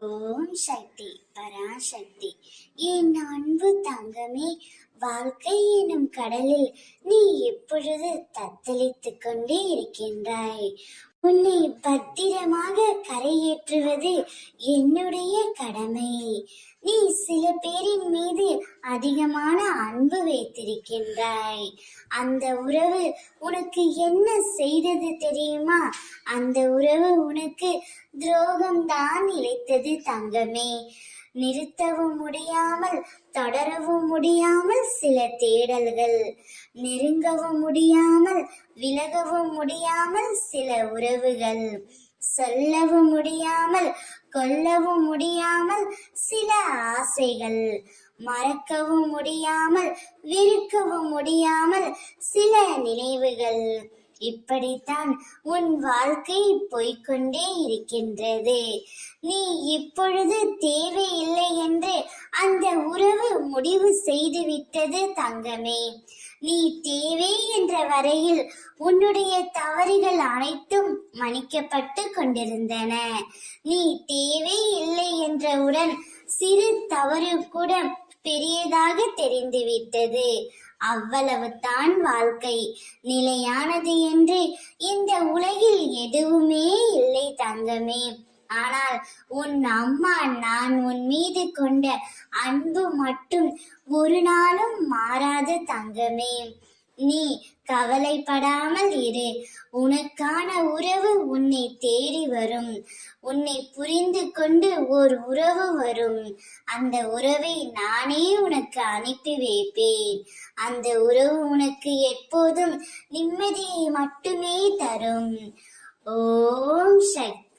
ஓம் சக்தி பராசக்தி. என் அன்பு தங்கமே, வாழ்க்கை எனும் கடலில் நீ எப்பொழுது தத்தளித்துக் கொண்டே இருக்கின்றாய். உன்னை பத்திரமாக கரையேற்றுவது என்னுடைய கடமை. நீ சில பேரின் மீது அதிகமான அன்பு வைத்திருக்கின்றாய். அந்த உறவு உனக்கு என்ன செய்தது தெரியுமா? அந்த உறவு உனக்கு துரோகம்தான் இழைத்தது தங்கமே. நிறுத்தவும் முடியாமல் தொடரவும் முடியாமல் சில தேடல்கள், நெருங்கவும் முடியாமல் விலகவும் முடியாமல் சில உறவுகள், சொல்லவும் முடியாமல் கொல்லவும் முடியாமல் சில ஆசைகள், மறக்கவும் முடியாமல் வெறுக்கவும் முடியாமல் சில நினைவுகள். இப்படித்தான் உன் வாழ்க்கை போய்கொண்டே இருக்கின்றது. நீ இப்பொழுது தேவையில்லை என்று அந்த உறவு முடிவு செய்துவிட்டது தங்கமே. நீ தேவை என்ற வரையில் உன்னுடைய தவறுகள் அனைத்தும் மன்னிக்கப்பட்டு கொண்டிருந்தன. நீ தேவை இல்லை என்றவுடன் சிறு தவறு கூட பெரியதாக தெரிந்துவிட்டது. அவ்வளவுதான் வாழ்க்கை. நிலையானது என்று இந்த உலகில் எதுவுமே இல்லை தங்கமே. ஆனால் உன் அம்மா நான் உன் மீது கொண்ட அன்பு மட்டும் ஒரு நாளும் மாறாது தங்கமே. நீ கவலைப்படாமல் இரு. உனக்கான உறவு உன்னை தேடி வரும். உன்னை புரிந்து கொண்டு ஓர் உறவு வரும். அந்த உறவை நானே உனக்கு அனுப்பி வைப்பேன். அந்த உறவு உனக்கு எப்போதும் நிம்மதியை மட்டுமே தரும். ஓம் சக்தி.